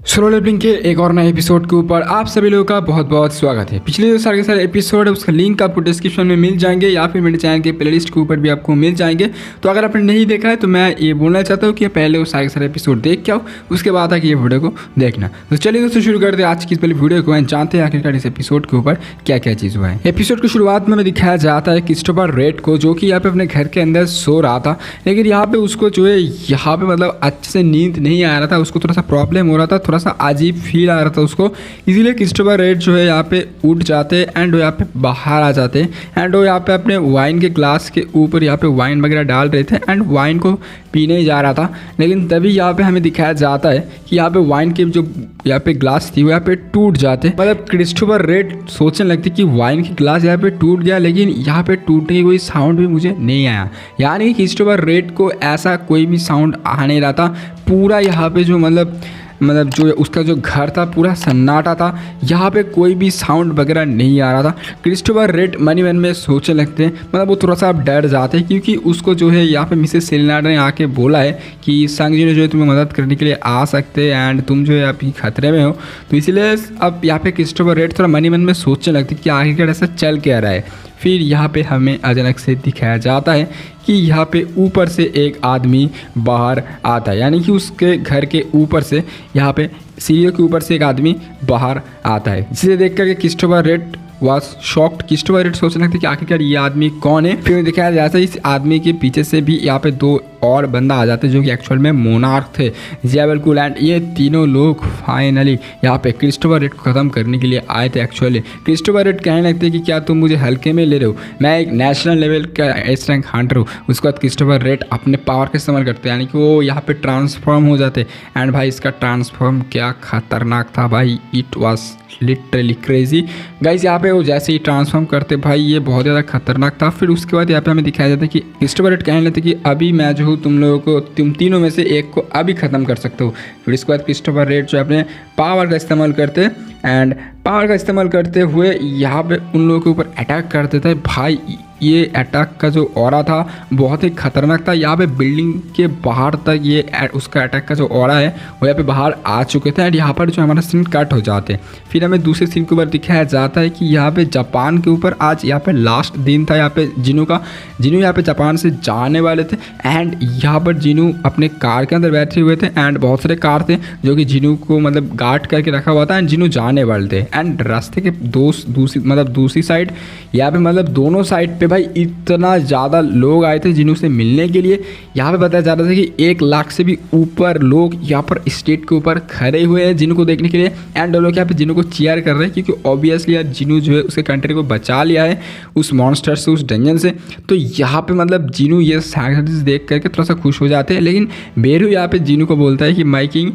Solo levelling के एक और नए एपिसोड के ऊपर आप सभी लोगों का बहुत बहुत स्वागत है। पिछले जो सारे के सारे एपिसोड है उसका लिंक आपको डिस्क्रिप्शन में मिल जाएंगे या फिर मेरे चैनल के प्लेलिस्ट के ऊपर भी आपको मिल जाएंगे। तो अगर आपने नहीं देखा है तो मैं ये बोलना चाहता हूँ कि पहले वो सारे के सारे एपिसोड देख के आओ, उसके बाद आके ये वीडियो को देखना। तो चलिए दोस्तों शुरू करते हैं आज की इस पहले वीडियो को एंड जानते हैं आखिरकार इस एपिसोड के ऊपर क्या क्या चीज़ हुआ है। एपिसोड की शुरुआत में दिखाया जाता है क्रिस्टोफर रेड को, जो कि यहाँ पे अपने घर के अंदर सो रहा था, लेकिन यहाँ पे उसको जो है यहाँ पे मतलब अच्छे से नींद नहीं आ रहा था, उसको थोड़ा सा प्रॉब्लम हो रहा था, थोड़ा सा अजीब फील आ रहा था उसको। इसीलिए क्रिस्टोफर रेड जो है यहाँ पे उठ जाते एंड वो यहाँ पे बाहर आ जाते एंड वो यहाँ पे अपने वाइन के ग्लास के ऊपर यहाँ पे वाइन वगैरह डाल रहे थे एंड वाइन को पीने ही जा रहा था। लेकिन तभी यहाँ पे हमें दिखाया जाता है कि यहाँ पे वाइन के जो यहाँ पे ग्लास थी वो यहाँ पे टूट जाते, मतलब क्रिस्टोफर रेड सोचने लगते कि वाइन की ग्लास यहाँ पे टूट गया, लेकिन यहाँ पे टूटने की कोई साउंड भी मुझे नहीं आया। यानी कि क्रिस्टोफर रेड को ऐसा कोई भी साउंड आ नहीं रहा था। पूरा यहाँ पे जो मतलब जो उसका जो घर था पूरा सन्नाटा था, यहाँ पे कोई भी साउंड वगैरह नहीं आ रहा था। क्रिस्टोफर रेड मन में सोचने लगते हैं, मतलब वो थोड़ा सा अब डर जाते हैं, क्योंकि उसको जो है यहाँ पे मिसेस सेलिना ने आके बोला है कि संग जी ने जो है तुम्हें मदद करने के लिए आ सकते हैं एंड तुम जो है अभी खतरे में हो। तो इसलिए अब यहाँ पे क्रिस्टोफर रेड थोड़ा मन में सोचने लगते कि आखिरकार ऐसा चल क्या रहा है। फिर यहाँ पे हमें अचानक से दिखाया जाता है कि यहाँ पे ऊपर से एक आदमी बाहर आता है, यानी कि उसके घर के ऊपर से यहाँ पे सीढ़ियों के ऊपर से एक आदमी बाहर आता है, जिसे देख करके Christopher red was shocked. Christopher red सोचने लगते कि आखिरकार ये आदमी कौन है। फिर दिखाया जाता है इस आदमी के पीछे से भी यहाँ पे दो और बंदा आ जाते हैं, जो कि एक्चुअल में मोनार्क थे, जेबलकुल एंड ये तीनों लोग फाइनली यहाँ पे क्रिस्टोफर रेड को ख़त्म करने के लिए आए थे। एक्चुअली क्रिस्टोफर रेड कहने लगते कि क्या तुम मुझे हल्के में ले रहे हो, मैं एक नेशनल लेवल का एस रैंक हंटर हूँ। उसके बाद क्रिस्टोफर रेड अपने पावर का इस्तेमाल करते हैं, यानी कि वो यहाँ पे ट्रांसफॉर्म हो जाते एंड भाई इसका ट्रांसफॉर्म क्या खतरनाक था भाई, it was literally crazy guys. यहाँ पे वो जैसे ही ट्रांसफॉर्म करते भाई ये बहुत ज़्यादा खतरनाक था। फिर उसके बाद यहाँ पे हमें दिखाया जाता है कि क्रिस्टोफर रेड कहने लगते कि अभी मैं जो हूँ तुम लोगों को, तुम तीनों में से एक को अभी ख़त्म कर सकते हो। फिर इसके बाद क्रिस्टोफर रेड जो अपने पावर का इस्तेमाल करते एंड पावर का इस्तेमाल करते हुए यहाँ पे उन लोगों के ऊपर अटैक कर देता है। भाई ये अटैक का जो ऑरा था बहुत ही खतरनाक था। यहाँ पे बिल्डिंग के बाहर तक ये उसका अटैक का जो ऑरा है वो यहाँ पे बाहर आ चुके थे एंड यहाँ पर जो हमारा सीन कट हो जाते हैं। फिर हमें दूसरे सीन के ऊपर दिखाया जाता है कि यहाँ पे जापान के ऊपर आज यहाँ पे लास्ट दिन था यहाँ पे जिनू का। जिनू यहाँ पे जापान से जाने वाले थे एंड यहाँ पर जिनू अपने कार के अंदर बैठे हुए थे एंड बहुत सारे कार थे जो कि जिनू को मतलब गार्ड करके रखा हुआ था एंड जिनू जाने वाले थे। एंड रास्ते के दूसरी साइड यहाँ पे मतलब दोनों साइड पे भाई इतना ज़्यादा लोग आए थे जिनू से मिलने के लिए। यहाँ पे बताया जा रहा था कि 1 लाख से भी ऊपर लोग यहाँ पर स्टेट के ऊपर खड़े हुए हैं जिनू को देखने के लिए एंड लोग यहाँ पे जिनू को चीयर कर रहे हैं, क्योंकि ऑब्वियसली यार जिनू जो है उसके कंट्री को बचा लिया है उस मॉन्स्टर से, उस डंजन से। तो यहाँ पे मतलब जिनू ये साइंस देख करके थोड़ा सा खुश हो जाते हैं, लेकिन बेरू यहाँ पे जिनू को बोलता है कि माइकिंग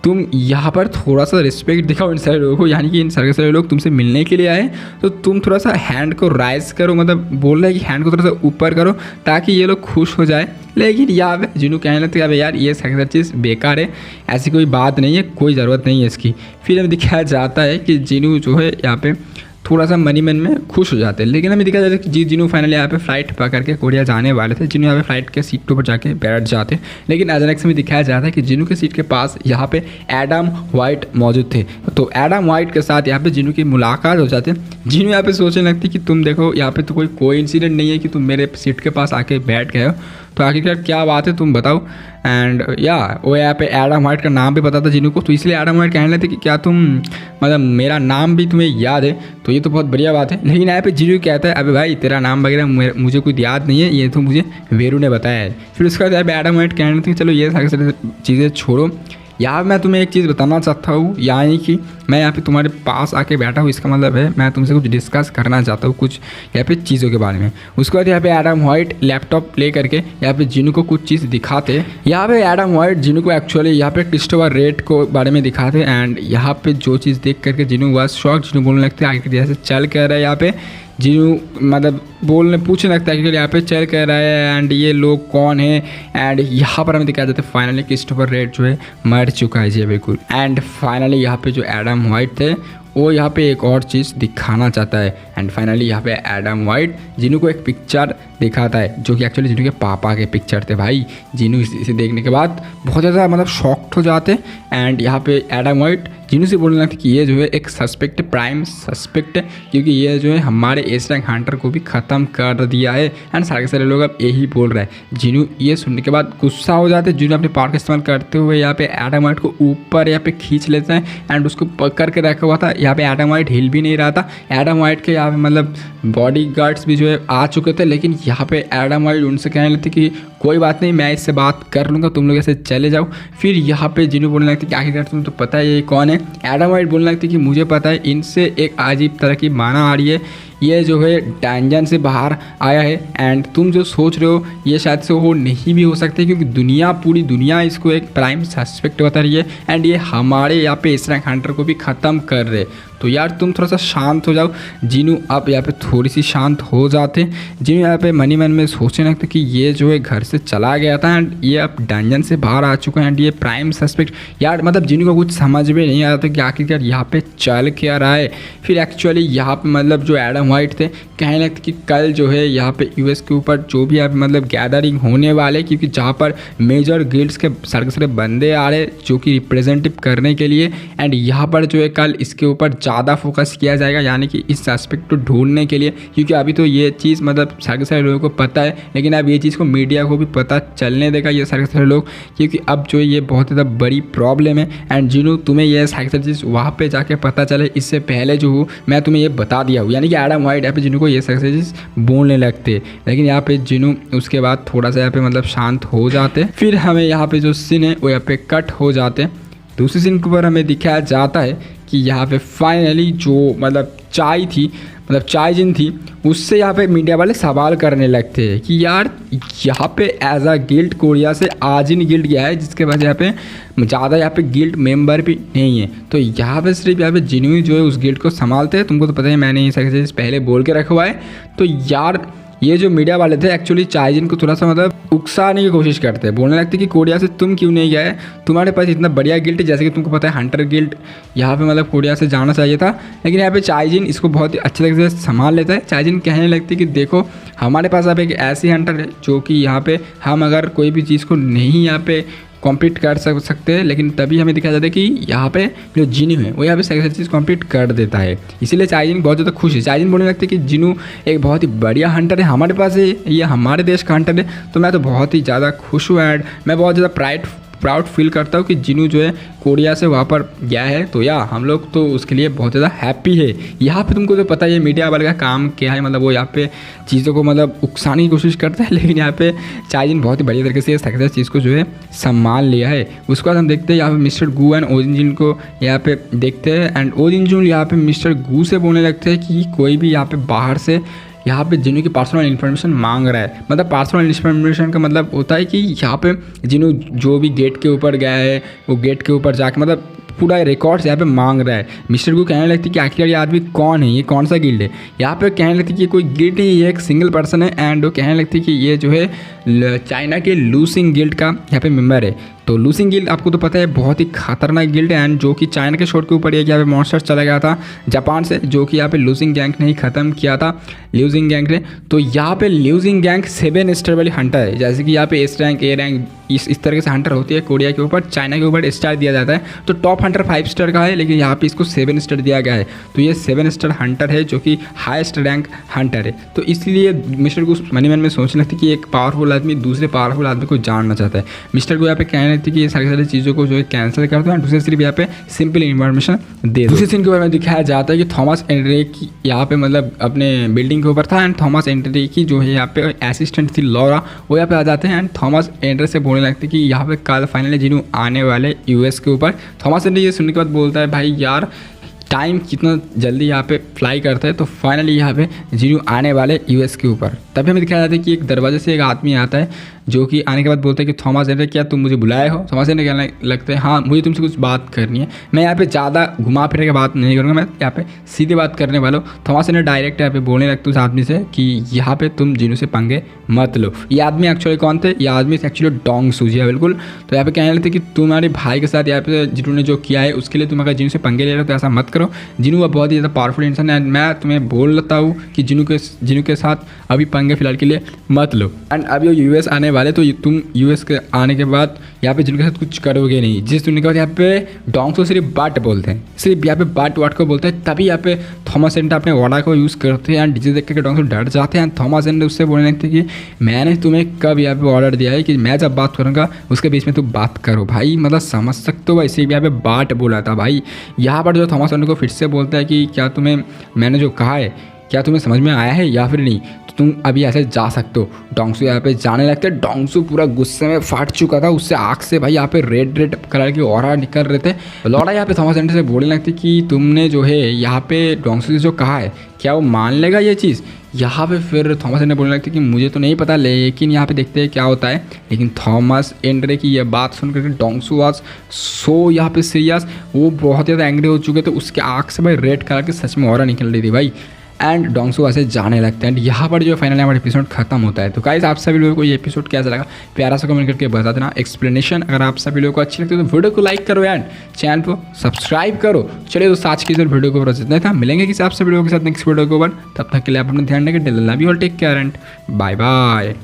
तुम यहाँ पर थोड़ा सा रिस्पेक्ट दिखाओ इन सारे लोगों को, यानी कि इन सारे लोग तुमसे मिलने के लिए आए, तो तुम थोड़ा सा हैंड को राइज करो, मतलब बोल रहा है कि हैंड को थोड़ा सा ऊपर करो ताकि ये लोग खुश हो जाए। लेकिन यहाँ पे जिनू कहने लगते हैं यार ये सारी चीज़ बेकार है, ऐसी कोई बात नहीं है, कोई ज़रूरत नहीं है इसकी। फिर हमें दिखाया जाता है कि जिनू जो है यहाँ पे थोड़ा सा मन में खुश हो जाते हैं। लेकिन हमें दिखाया जाता है कि जिनू फाइनली यहाँ पे फ्लाइट पकड़ के कोरिया जाने वाले थे। जिनू यहाँ पे फ्लाइट के सीट के ऊपर जाके बैठ जाते हैं, लेकिन अचानक से हमें दिखाया जाता है कि जिनू के सीट के पास यहाँ पे एडम वाइट मौजूद थे। तो एडम वाइट के साथ यहाँ पे जिनू की मुलाकात हो जाती है। जिनू यहाँ पे सोचने लगती कि तुम देखो यहाँ पे तो कोई कोइंसिडेंट नहीं है कि तुम मेरे सीट के पास आके बैठ गए हो, तो आखिरकार क्या बात है तुम बताओ। एंड या वो यहाँ पे एडम वाइट का नाम भी पता था जिनू को, तो इसलिए एडम वाइट कहने लगते कि क्या तुम मतलब मेरा नाम भी तुम्हें याद है, तो ये तो बहुत बढ़िया बात है। लेकिन यहाँ पे जिनू कहता है अबे भाई तेरा नाम वगैरह मुझे कुछ याद नहीं है, ये तो मुझे वेरू ने बताया है। फिर उसके बाद यहाँ पे एडम वाइट कहने लगते कि चलो ये सारी चीज़ें छोड़ो, यार मैं तुम्हें एक चीज़ बताना चाहता हूँ, यानी कि मैं यहाँ पे तुम्हारे पास आके बैठा हूँ, इसका मतलब है मैं तुमसे कुछ डिस्कस करना चाहता हूँ कुछ यहाँ पे चीज़ों के बारे में। उसके बाद यहाँ पे एडम वाइट लैपटॉप प्ले करके यहाँ पे जिनू को कुछ चीज़ दिखाते। यहाँ पे एडम वाइट जिनू को एक्चुअली यहाँ पे क्रिस्टोफर रेड को बारे में दिखाते एंड यहाँ पे जो चीज़ देख करके जिनू वाज शॉक। जिनू बोलने लगते हैं आखिर जैसे चल कह रहा है यहाँ पे, जिनू मतलब पूछने लगता है कि यहाँ पे चल कर रहा है एंड ये लोग कौन है। एंड यहाँ पर हमें दिखाया जाता है फाइनली क्रिस्टोफर रेड जो है मर चुका है जी बिल्कुल। एंड फाइनली यहाँ पे जो एडम वाइट थे वो यहाँ पे एक और चीज़ दिखाना चाहता है। एंड फाइनली यहाँ पे एडम वाइट जिनू को एक पिक्चर दिखाता है जो कि एक्चुअली जिनू के पापा के पिक्चर थे भाई। जिनू इसे देखने के बाद बहुत ज़्यादा मतलब शॉक्ड हो जाते। एंड यहाँ पे एडम वाइट जिनू से बोलने लगता कि ये जो है एक सस्पेक्ट प्राइम सस्पेक्ट है, क्योंकि ये जो है हमारे एस रैंक हंटर को भी ख़त्म कर दिया है। एंड सारे लोग अब यही बोल रहे हैं। जिनू ये सुनने के बाद गुस्सा हो जाते हैं। जिनू अपने पावर का इस्तेमाल करते हुए यहाँ पे एडम वाइट को ऊपर यहाँ पे खींच लेते हैं एंड उसको पकड़ के रखा हुआ था। यहाँ पे एडम वाइट हिल भी नहीं रहा था। एडम वाइट के यहाँ पे मतलब बॉडी गार्ड्स भी जो है आ चुके थे, लेकिन यहाँ पे एडम वाइट उनसे कहने लगते कि कोई बात नहीं, मैं इससे बात कर लूँगा, तुम लोग ऐसे चले जाओ। फिर यहाँ पे जिन्हों बोलने लगते कि आखिरकार तुम तो पता है ये कौन है। एडम वाइट बोलने लगते कि मुझे पता है, इनसे एक अजीब तरह की माना आ रही है, ये जो है डंजन से बाहर आया है। एंड तुम जो सोच रहे हो ये शायद से वो नहीं भी हो सकते, क्योंकि पूरी दुनिया इसको एक प्राइम सस्पेक्ट बता रही है एंड ये हमारे यहाँ पे एस रैंक हंटर को भी ख़त्म कर रहे। तो यार तुम थोड़ा सा शांत हो जाओ। जिनू आप यहाँ पे थोड़ी सी शांत हो जाते। जिनू यहाँ पे मन ही मन में सोचने लगते कि ये जो है घर से चला गया था एंड ये अब डंजन से बाहर आ चुका है एंड ये प्राइम सस्पेक्ट। यार मतलब जिनू को कुछ समझ में नहीं आ रहा था कि आखिरकार यहाँ पे चल क्या रहा है। फिर एक्चुअली यहाँ पे मतलब जो एडम वाइट थे कहने लगते कि कल जो है यहाँ पे यूएस के ऊपर जो भी यहाँ पे मतलब गैदरिंग होने वाले, क्योंकि जहाँ पर मेजर गिल्ड्स के सारे बंदे आ रहे जो कि रिप्रेजेंटेटिव करने के लिए। एंड यहाँ पर जो है कल इसके ऊपर ज़्यादा फोकस किया जाएगा, यानी कि इस एस्पेक्ट को ढूंढने के लिए, क्योंकि अभी तो ये चीज़ मतलब सारे लोगों को पता है, लेकिन अब ये चीज़ को मीडिया को भी पता चलने देगा ये सारे लोग, क्योंकि अब जो ये बहुत ज़्यादा बड़ी प्रॉब्लम है। एंड जिन्हों तुम्हें ये सारी चीज़ वहाँ पे जाके पता चले इससे पहले जो हूँ मैं तुम्हें ये बता दिया हूँ, यानी कि एडम वाइट यहाँ पे जिन्हों को ये सारी चीज़ बोलने लगते। लेकिन यहाँ पे जिन्हों उसके बाद थोड़ा सा यहाँ पे मतलब शांत हो जाते। फिर हमें यहाँ पे जो सीन है वो यहाँ पे कट हो जाते। दूसरी सीन के ऊपर हमें दिखाया जाता है कि यहाँ पे फाइनली जो मतलब चाय थी, मतलब चाय जिन थी, उससे यहाँ पे मीडिया वाले सवाल करने लगते हैं कि यार यहाँ पे एज अ गिल्ड कोरिया से आजिन गिल्ड गया है, जिसके वजह यहाँ पे ज़्यादा यहाँ पे गिल्ड मेंबर भी नहीं है। तो यहाँ पे सिर्फ यहाँ पे जिन्होंने जो है उस गिल्ड को संभालते हैं। तुमको तो पता है मैंने ये सारी चीज़ पहले बोल के रखा हुआ है। तो यार ये जो मीडिया वाले थे एक्चुअली चाइजिन को थोड़ा सा मतलब उकसाने की कोशिश करते हैं। बोलने लगते कि कोरिया से तुम क्यों नहीं गए, तुम्हारे पास इतना बढ़िया गिल्ड है, जैसे कि तुमको पता है हंटर गिल्ड यहाँ पे मतलब कोरिया से जाना चाहिए था। लेकिन यहाँ पे चाइजिन इसको बहुत ही अच्छे तरीके से संभाल लेता है। चाइजिन कहने लगती कि देखो हमारे पास अब एक ऐसी हंटर है जो कि यहाँ पे हम अगर कोई भी चीज़ को नहीं यहाँ पे कंप्लीट कर सकते हैं, लेकिन तभी हमें दिखाया जाता है कि यहाँ पे जो जिनू है वो यहाँ पे सारी चीज़ कंप्लीट कर देता है। इसीलिए चाइजिन बहुत ज़्यादा खुश है। चाइजिन बोलने लगते हैं कि जिनू एक बहुत ही बढ़िया हंटर है, हमारे पास है, ये हमारे देश का हंटर है। तो मैं तो बहुत ही ज़्यादा खुश हूँ एंड मैं बहुत ज़्यादा प्राउड फील करता हूँ कि जिनू जो है कोरिया से वहाँ पर गया है। तो या हम लोग तो उसके लिए बहुत ज़्यादा हैप्पी है। यहाँ पे तुमको तो पता है मीडिया वाले का काम क्या है, मतलब वो यहाँ पे चीज़ों को मतलब उकसाने की कोशिश करता है। लेकिन यहाँ पे चाइजिन बहुत ही बढ़िया तरीके से इस चीज़ को जो है सम्मान लिया है। उसके बाद हम देखते हैं यहाँ पे मिस्टर गू एंड ओजिन को यहाँ पे देखते हैं। एंड ओजिन जो यहाँ पे मिस्टर गू से बोलने लगते हैं कि कोई भी यहाँ पे बाहर से यहाँ पे जिन्हों की पर्सनल इन्फॉर्मेशन मांग रहा है। मतलब पर्सनल इन्फॉर्मेशन का मतलब होता है कि यहाँ पे जिन्हों जो भी गेट के ऊपर गया है वो गेट के ऊपर जाके मतलब पूरा रिकॉर्ड्स यहाँ पे मांग रहा है। मिस्टर गू कहने लगती कि आखिर ये आदमी कौन है, ये कौन सा गिल्ड है। यहाँ पे कहने लगती कि ये कोई गिल्ड नहीं, ये एक सिंगल पर्सन है। एंड वो कहने लगती कि ये जो है चाइना के लूसिंग गिल्ड का यहाँ पे मेंबर है। तो लूसिंग गिल्ड आपको तो पता है बहुत ही खतरनाक गिल्ड है एंड जो कि चाइना के शोर के ऊपर यहाँ पे मॉन्स्टर चला गया था जापान से, जो कि यहाँ पे लूसिंग गैंग ने ही ख़त्म किया था, लूसिंग गैंग ने। तो यहाँ पे लूसिंग गैंग 7 स्टार वाली हंटर है। जैसे कि यहाँ पे एस रैंक ए रैंक इस तरह से हंटर होती है कोरिया के ऊपर, चाइना के ऊपर स्टार दिया जाता है। तो टॉप हंटर 5 स्टार का है, लेकिन यहाँ पे इसको 7 स्टार दिया गया है। तो ये 7 स्टार हंटर है जो कि हाईएस्ट रैंक हंटर है। तो इसलिए मिस्टर को मन में सोचने लगती कि एक पावरफुल आदमी दूसरे पावरफुल आदमी को जानना चाहता है। मिस्टर को यहाँ पे कहने लगती कि ये सारी चीज़ों को जो है कैंसिल कर दो एंड दूसरे सिर्फ यहाँ पे सिंपल इन्फॉर्मेशन दे दो। दूसरे सीन के बारे में दिखाया जाता है कि थॉमस एंड्रेकी यहाँ पे मतलब अपने बिल्डिंग के ऊपर था एंड थॉमस एंड्रेकी जो है यहाँ पे असिस्टेंट थी लॉरा, वो यहाँ पे आ जाते हैं एंड थॉमस एंड्रे से बोलने लगते हैं कि यहाँ पे कल फाइनली जिन्हों आने वाले यूएस के ऊपर। थॉमस एंड्रे ये सुनने के बाद बोलता है भाई यार टाइम कितना जल्दी यहाँ पे फ्लाई करता है। तो फाइनली यहाँ पे जिन्हों आने वाले यूएस के ऊपर। तभी हमें दिखाया जाता है कि एक दरवाजे से एक आदमी आता है जो कि आने के बाद बोलते हैं कि थॉमस एंडर क्या तुम मुझे बुलाए हो। थॉमस एंडर कहने लगते हैं हाँ मुझे तुमसे कुछ बात करनी है। मैं यहाँ पे ज़्यादा घुमा फिर के बात नहीं करूँगा, मैं यहाँ पे सीधे बात करने वाला हूँ। थॉमस एंडर डायरेक्ट यहाँ पे बोलने लगते उस आदमी से कि यहाँ पे तुम जिनू से पंगे मत लो। ये आदमी एक्चुअली कौन थे, ये आदमी एक्चुअली डोंग सूजी है बिल्कुल। तो यहाँ पे कहने लगते कि तुम्हारे भाई के साथ यहाँ पे जिनू ने जो किया है उसके लिए तुम अगर जिनू से पंगे ले रहे हो तो ऐसा मत करो। जिनू अब बहुत ही ज़्यादा पावरफुल इंसान है, मैं तुम्हें बोलता हूँ कि जिनू के साथ अभी पंगे फिलहाल के लिए मत लो। एंड अभी वो यूएस आने वाले, तो तुम यूएस के आने के बाद यहाँ पे जिनके साथ कुछ करोगे नहीं। जिस सुनने के बाद यहाँ पे डोंग सो सिर्फ बट बोलते हैं, सिर्फ यहाँ पे बट वाट को बोलते हैं। तभी यहाँ पे थॉमस एंडर अपने वाडा को यूज़ करते हैं एंड जिसे देख के डोंग सो डर जाते हैं। थॉमस एंडर उससे बोलने लगते कि मैंने तुम्हें कब यहाँ पे ऑर्डर दिया है कि मैं जब बात करूँगा उसके बीच में तुम बात करो। भाई मतलब समझ सकते हो भाई, इसी यहाँ पे बाट बोला था भाई। यहाँ पर जो थॉमस एंडर को फिर से बोलता है कि क्या तुम्हें मैंने जो कहा है क्या तुम्हें समझ में आया है या फिर नहीं, तो तुम अभी ऐसे जा सकते हो। डोंगसू यहाँ पे जाने लगते हैं। डोंगसू पूरा गुस्से में फट चुका था, उससे आँख से भाई यहाँ पे रेड कलर की ऑरा निकल रहे थे। लौड़ा यहाँ पे थॉमस एंडर से बोलने लगती कि तुमने जो है यहाँ पे डोंगसू से जो कहा है क्या वो मान लेगा ये चीज़। यहाँ पे फिर थॉमस एंडर बोलने लगते कि मुझे तो नहीं पता, लेकिन यहाँ पे देखते हैं क्या होता है। लेकिन थॉमस एंडर की ये बात सुन करके डोंगसू वाज सो यहाँ पे सीरियस, वो बहुत ज़्यादा एंग्री हो चुके थे। उसके आँख से भाई रेड कलर की सच में ऑरा निकल रही थी भाई। एंड डोंगसू ऐसे जाने लगते हैं। एंड यहाँ पर जो फाइनली हमारा एपिसोड खत्म होता है। तो गाइस आप सभी लोगों को ये एपिसोड कैसा लगा प्यारा सा कमेंट करके बता देना। एक्सप्लेनेशन अगर आप सभी लोगों को अच्छी लगती है तो वीडियो को लाइक करो एंड चैनल को सब्सक्राइब करो। चलिए दोस्तों आज की इस वीडियो को जितना था, मिलेंगे किसी आप सभी लोगों के साथ नेक्स्ट वीडियो के ऊपर। तब तक के लिए आप अपना ध्यान रखें। Love you all, take care and bye bye.